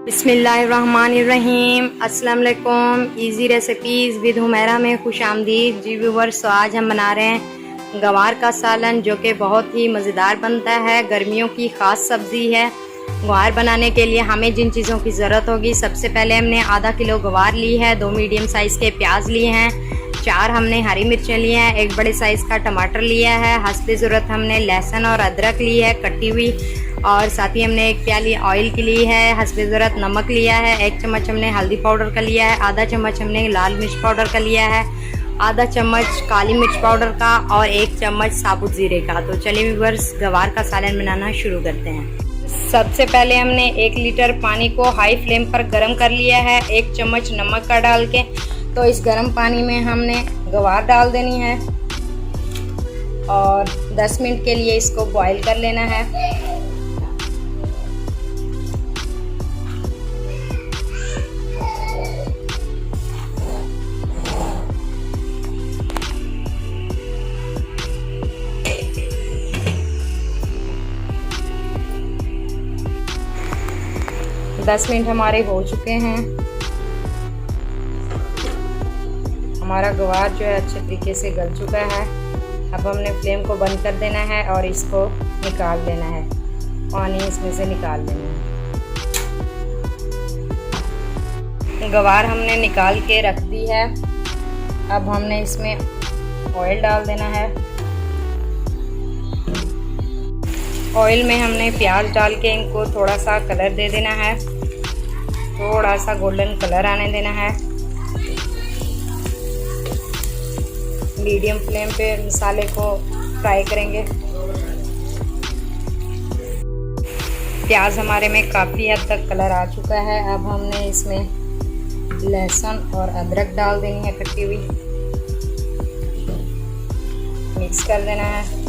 बिस्मिल्लाहिर्रहमानिर्रहीम। अस्सलाम वालेकुम। इजी रेसिपीज़ विद हुमैरा में खुश आमदीद जी व्यूवर्स। तो आज हम बना रहे हैं गवार का सालन, जो कि बहुत ही मज़ेदार बनता है। गर्मियों की ख़ास सब्ज़ी है। गवार बनाने के लिए हमें जिन चीज़ों की ज़रूरत होगी, सबसे पहले हमने आधा किलो गवार ली है, 2 मीडियम साइज़ के प्याज लिए हैं, 4 हमने हरी मिर्चें लिए हैं, 1 बड़े साइज़ का टमाटर लिया है, हस्बे ज़रूरत हमने लहसुन और अदरक ली है कटी हुई, और साथ ही हमने 1 प्याली ऑयल की ली है, हस्बे ज़रूरत नमक लिया है, 1 चम्मच हमने हल्दी पाउडर का लिया है, आधा चम्मच हमने लाल मिर्च पाउडर का लिया है, आधा चम्मच काली मिर्च पाउडर का और 1 चम्मच साबुत ज़ीरे का। तो चलिए व्यूअर्स, गवार का सालन बनाना शुरू करते हैं। सबसे पहले हमने 1 लीटर पानी को हाई फ्लेम पर गर्म कर लिया है, 1 चम्मच नमक का डाल के। तो इस गर्म पानी में हमने गवार डाल देनी है और 10 मिनट के लिए इसको बॉईल कर लेना है। दस मिनट हमारे हो चुके हैं। हमारा गवार जो है अच्छे तरीके से गल चुका है। अब हमने फ्लेम को बंद कर देना है और इसको निकाल लेना है, पानी इसमें से निकाल लेना है। गवार हमने निकाल के रख दी है। अब हमने इसमें ऑयल डाल देना है। ऑयल में हमने प्याज डाल के इनको थोड़ा सा कलर दे देना है, थोड़ा सा गोल्डन कलर आने देना है। मीडियम फ्लेम पे मसाले को फ्राई करेंगे। प्याज हमारे में काफ़ी हद तक कलर आ चुका है। अब हमने इसमें लहसुन और अदरक डाल देनी है कटी हुई, मिक्स कर देना है।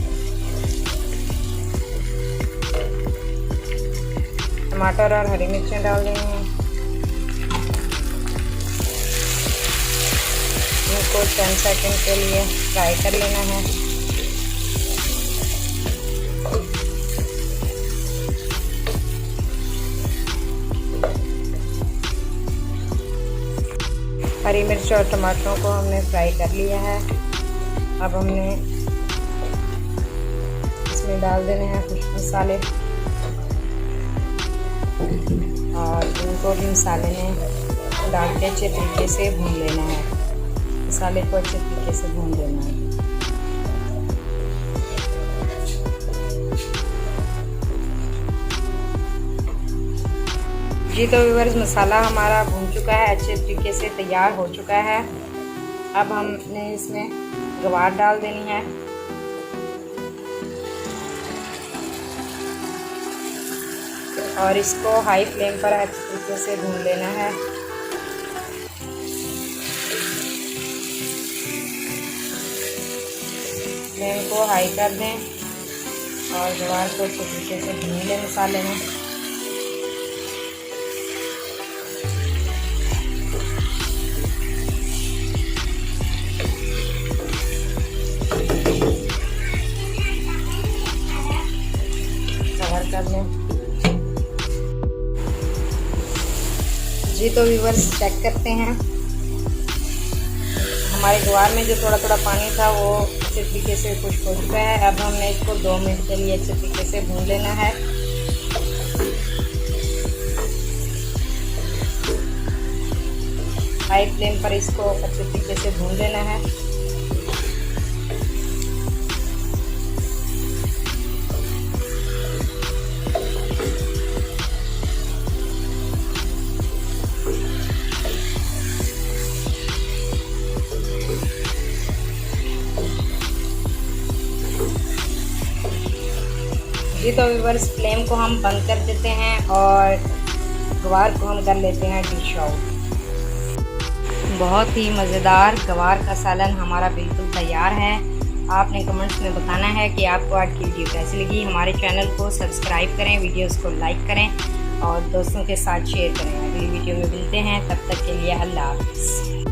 टमाटर और हरी मिर्चें डाल देनी हैं। इनको 10 सेकंड के लिए फ्राई कर लेना है। हरी मिर्च और टमाटरों को हमने फ्राई कर लिया है। अब हमने इसमें डाल देने हैं कुछ मसाले और इनको भी मसाले में डाल के अच्छे तरीके से भून लेना है। मसाले को अच्छे तरीके से भून लेना है। जी तो व्यूअर्स, मसाला हमारा भून चुका है, अच्छे तरीके से तैयार हो चुका है। अब हमने इसमें गवार डाल देनी है। और इसको हाई फ्लेम पर अच्छे तरीके से भून लेना है। फ्लेम को हाई कर दें और गवार को अच्छे तरीके से भून लें मसाले में। कवर कर लें। जी तो व्यूअर्स, चेक करते हैं। हमारे गवार में जो थोड़ा थोड़ा पानी था वो अच्छे तरीके से खुश्क हो चुका है। अब हमने इसको 2 मिनट के लिए अच्छे तरीके से भून लेना है। हाई फ्लेम पर इसको अच्छे तरीके से भून लेना है। जी तो व्यूअर्स, फ्लेम को हम बंद कर देते हैं और गवार को हम कर लेते हैं डिश आउट। बहुत ही मज़ेदार गवार का सालन हमारा बिल्कुल तैयार है। आपने कमेंट्स में बताना है कि आपको आज की वीडियो कैसी लगी। हमारे चैनल को सब्सक्राइब करें, वीडियोस को लाइक करें और दोस्तों के साथ शेयर करें। अगली वीडियो में मिलते हैं, तब तक के लिए अल्लाह हाफ़िज़।